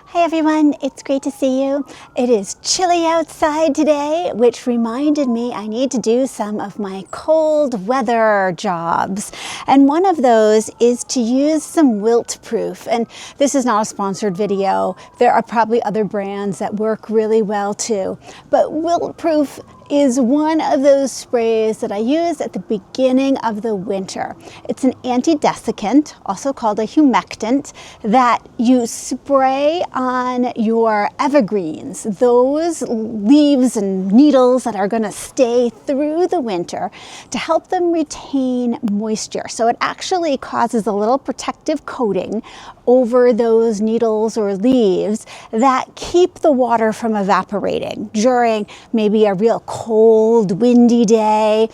Hi everyone, it's great to see you. It is chilly outside today, which reminded me I need to do some of my cold weather jobs. And one of those is to use some Wilt Pruf. And this is not a sponsored video. There are probably other brands that work really well too. But Wilt Pruf is one of those sprays that I use at the beginning of the winter. It's an anti-desiccant, also called a humectant, that you spray on your evergreens, those leaves and needles that are going to stay through the winter to help them retain moisture. So it actually causes a little protective coating over those needles or leaves that keep the water from evaporating during maybe a real cold, windy day,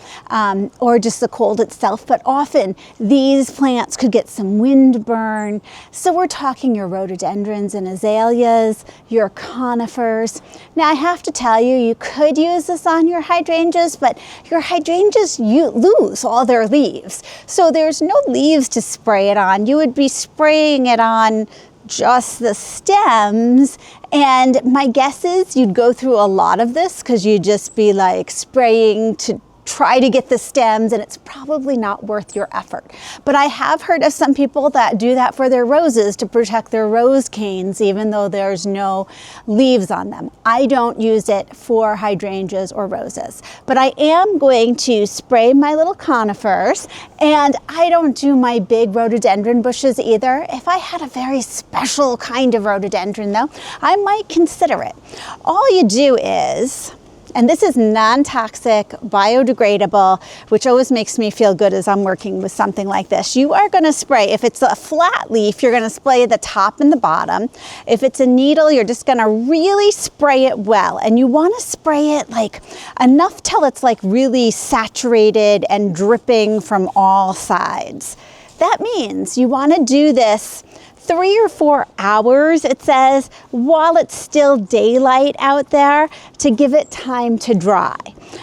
or just the cold itself. But often these plants could get some wind burn. So we're talking your rhododendrons and azaleas, your conifers. Now I have to tell you, you could use this on your hydrangeas, but your hydrangeas, you lose all their leaves. So there's no leaves to spray it on. You would be spraying it on just the stems, and my guess is you'd go through a lot of this because you'd just be like spraying to try to get the stems, and it's probably not worth your effort. But I have heard of some people that do that for their roses to protect their rose canes even though there's no leaves on them. I don't use it for hydrangeas or roses, but I am going to spray my little conifers, and I don't do my big rhododendron bushes either. If I had a very special kind of rhododendron though, I might consider it. All you do is, and this is non-toxic, biodegradable, which always makes me feel good as I'm working with something like this. You are going to spray, if it's a flat leaf, you're going to spray the top and the bottom. If it's a needle, you're just going to really spray it well. And you want to spray it like enough till it's like really saturated and dripping from all sides. That means you want to do this 3 or 4 hours, it says, while it's still daylight out there, to give it time to dry.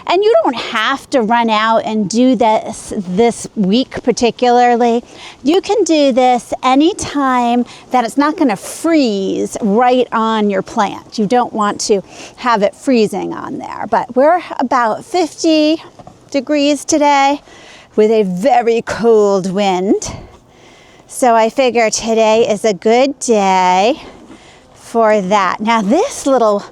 And you don't have to run out and do this week particularly. You can do this anytime that it's not going to freeze right on your plant. You don't want to have it freezing on there. But we're about 50 degrees today with a very cold wind. So I figure today is a good day for that. Now this little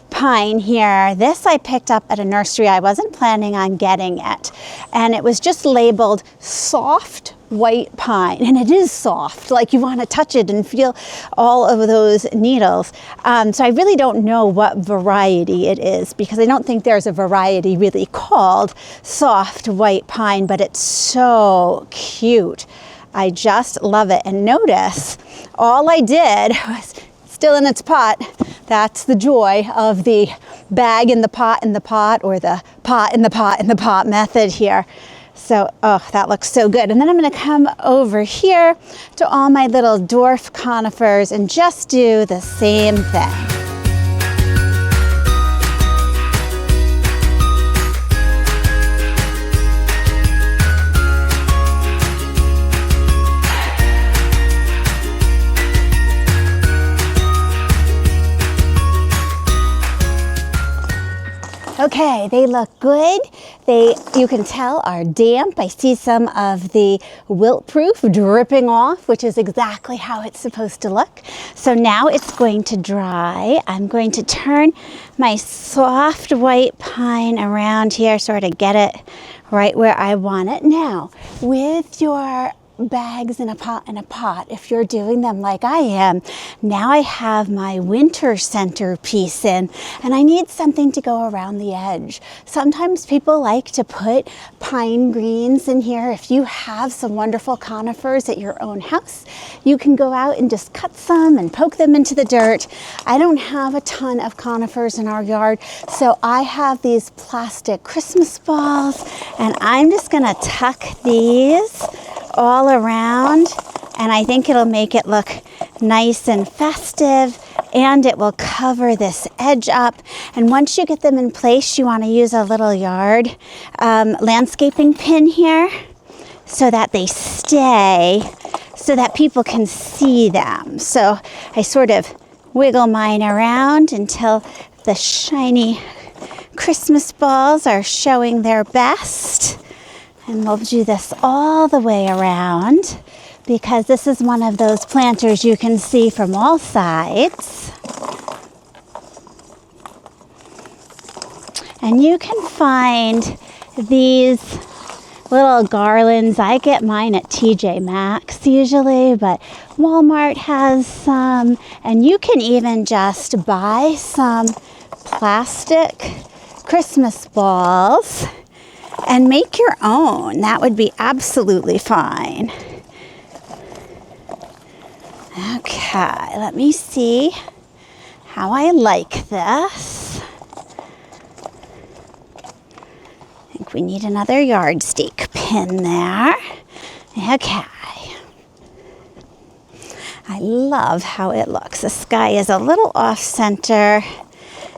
pine here, this I picked up at a nursery. I wasn't planning on getting it. And it was just labeled soft white pine. And it is soft, like you want to touch it and feel all of those needles. So I really don't know what variety it is, because I don't think there's a variety really called soft white pine, but it's so cute. I just love it. And notice, all I did was still in its pot. That's the joy of the bag in the pot in the pot, or the pot in the pot in the pot method here. So, oh, that looks so good. And then I'm going to come over here to all my little dwarf conifers and just do the same thing. Okay, they look good. You can tell, are damp. I see some of the Wilt Pruf dripping off, which is exactly how it's supposed to look. So now it's going to dry. I'm going to turn my soft white pine around here, sort of get it right where I want it. Now, with your bags in a pot, if you're doing them like I am, now I have my winter centerpiece in, and I need something to go around the edge. Sometimes people like to put pine greens in here. If you have some wonderful conifers at your own house, you can go out and just cut some and poke them into the dirt. I don't have a ton of conifers in our yard, so I have these plastic Christmas balls, and I'm just gonna tuck these all around, and I think it'll make it look nice and festive, and it will cover this edge up. And once you get them in place, you want to use a little yard landscaping pin here so that they stay, so that people can see them. So I sort of wiggle mine around until the shiny Christmas balls are showing their best. And we'll do this all the way around because this is one of those planters you can see from all sides. And you can find these little garlands. I get mine at TJ Maxx usually, but Walmart has some. And you can even just buy some plastic Christmas balls and make your own. That would be absolutely fine. Okay, let me see how I like this. I think we need another yardstick pin there. Okay. I love how it looks. The sky is a little off center.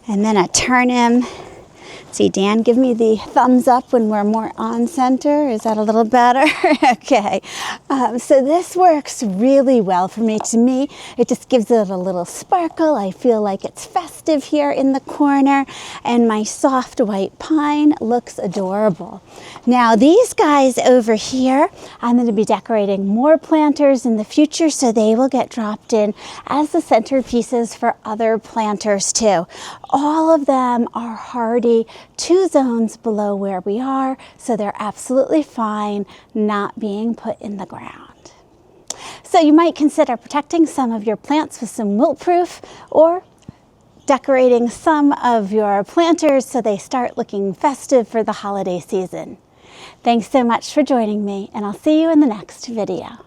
And then I turn him. See, Dan, give me the thumbs up when we're more on center. Is that a little better? Okay. So this works really well for me. To me, it just gives it a little sparkle. I feel like it's festive here in the corner. And my soft white pine looks adorable. Now, these guys over here, I'm going to be decorating more planters in the future, so they will get dropped in as the centerpieces for other planters too. All of them are hardy 2 zones below where we are, so they're absolutely fine not being put in the ground. So you might consider protecting some of your plants with some Wilt Pruf, or decorating some of your planters so they start looking festive for the holiday season. Thanks so much for joining me, and I'll see you in the next video.